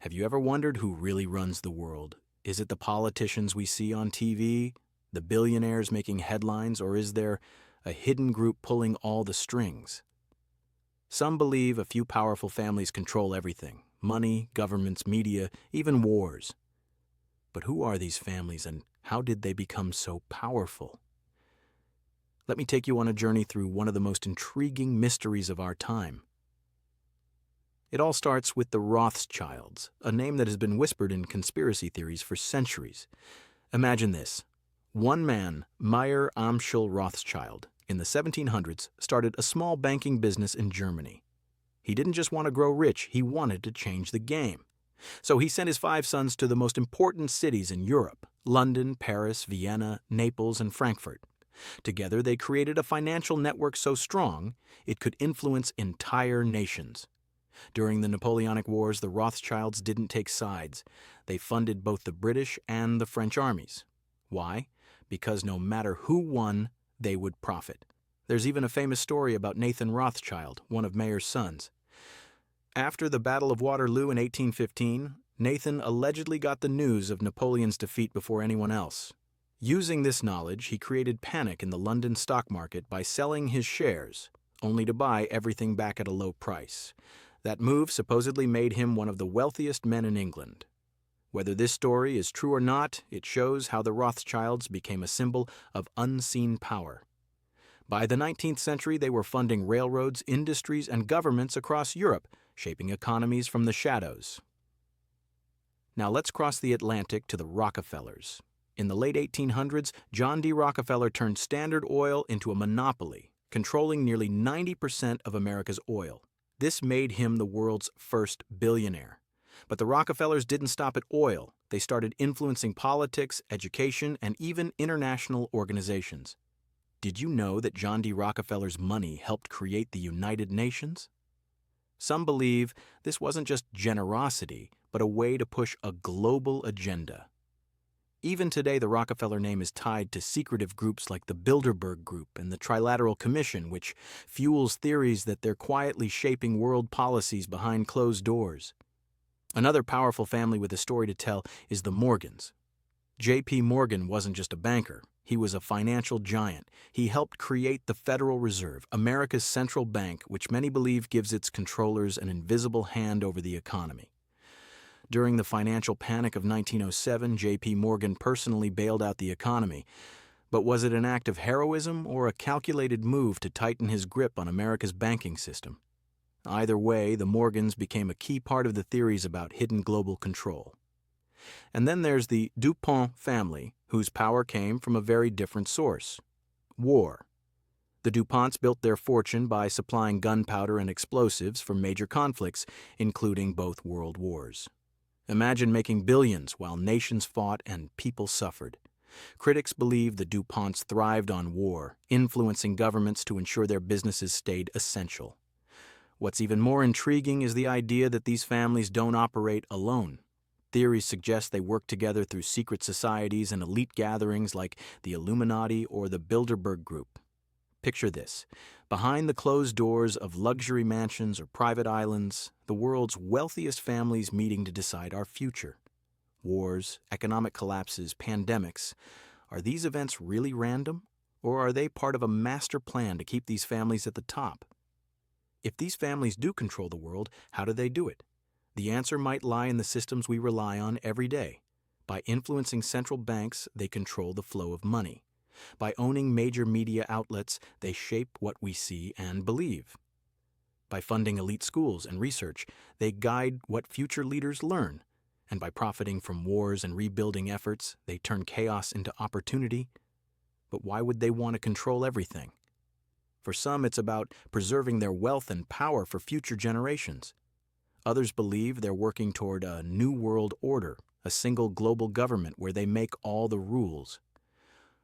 Have you ever wondered who really runs the world? Is it the politicians we see on TV, the billionaires making headlines, or is there a hidden group pulling all the strings? Some believe a few powerful families control everything: money, governments, media, even wars. But who are these families and how did they become so powerful? Let me take you on a journey through one of the most intriguing mysteries of our time. It all starts with the Rothschilds, a name that has been whispered in conspiracy theories for centuries. Imagine this. One man, Mayer Amschel Rothschild, in the 1700s started a small banking business in Germany. He didn't just want to grow rich, he wanted to change the game. So he sent his 5 sons to the most important cities in Europe: London, Paris, Vienna, Naples, and Frankfurt. Together they created a financial network so strong it could influence entire nations. During the Napoleonic Wars, the Rothschilds didn't take sides. They funded both the British and the French armies. Why? Because no matter who won, they would profit. There's even a famous story about Nathan Rothschild, one of Mayer's sons. After the Battle of Waterloo in 1815, Nathan allegedly got the news of Napoleon's defeat before anyone else. Using this knowledge, he created panic in the London stock market by selling his shares, only to buy everything back at a low price. That move supposedly made him one of the wealthiest men in England. Whether this story is true or not, it shows how the Rothschilds became a symbol of unseen power. By the 19th century, they were funding railroads, industries, and governments across Europe, shaping economies from the shadows. Now let's cross the Atlantic to the Rockefellers. In the late 1800s, John D. Rockefeller turned Standard Oil into a monopoly, controlling nearly 90% of America's oil. This made him the world's first billionaire. But the Rockefellers didn't stop at oil. They started influencing politics, education, and even international organizations. Did you know that John D. Rockefeller's money helped create the United Nations? Some believe this wasn't just generosity, but a way to push a global agenda. Even today, the Rockefeller name is tied to secretive groups like the Bilderberg Group and the Trilateral Commission, which fuels theories that they're quietly shaping world policies behind closed doors. Another powerful family with a story to tell is the Morgans. J.P. Morgan wasn't just a banker. He was a financial giant. He helped create the Federal Reserve, America's central bank, which many believe gives its controllers an invisible hand over the economy. During the financial panic of 1907, J.P. Morgan personally bailed out the economy. But was it an act of heroism or a calculated move to tighten his grip on America's banking system? Either way, the Morgans became a key part of the theories about hidden global control. And then there's the DuPont family, whose power came from a very different source: war. The DuPonts built their fortune by supplying gunpowder and explosives for major conflicts, including both world wars. Imagine making billions while nations fought and people suffered. Critics believe the DuPonts thrived on war, influencing governments to ensure their businesses stayed essential. What's even more intriguing is the idea that these families don't operate alone. Theories suggest they work together through secret societies and elite gatherings like the Illuminati or the Bilderberg Group. Picture this. Behind the closed doors of luxury mansions or private islands, the world's wealthiest families meeting to decide our future. Wars, economic collapses, pandemics. Are these events really random? Or are they part of a master plan to keep these families at the top? If these families do control the world, how do they do it? The answer might lie in the systems we rely on every day. By influencing central banks, they control the flow of money. By owning major media outlets, they shape what we see and believe. By funding elite schools and research, they guide what future leaders learn. And by profiting from wars and rebuilding efforts, they turn chaos into opportunity. But why would they want to control everything? For some, it's about preserving their wealth and power for future generations. Others believe they're working toward a new world order, a single global government where they make all the rules.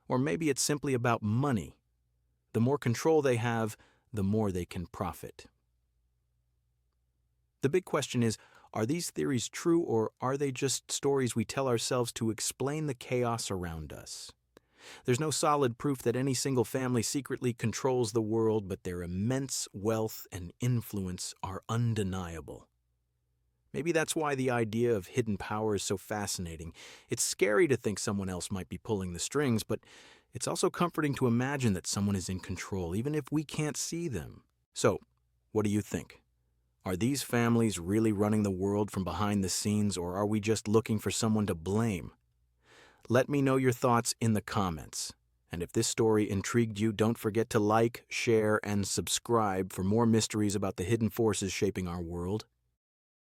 Or maybe it's simply about money. The more control they have, the more they can profit. The big question is, are these theories true, or are they just stories we tell ourselves to explain the chaos around us? There's no solid proof that any single family secretly controls the world, but their immense wealth and influence are undeniable. Maybe that's why the idea of hidden power is so fascinating. It's scary to think someone else might be pulling the strings, but it's also comforting to imagine that someone is in control, even if we can't see them. So, what do you think? Are these families really running the world from behind the scenes, or are we just looking for someone to blame? Let me know your thoughts in the comments. And if this story intrigued you, don't forget to like, share, and subscribe for more mysteries about the hidden forces shaping our world.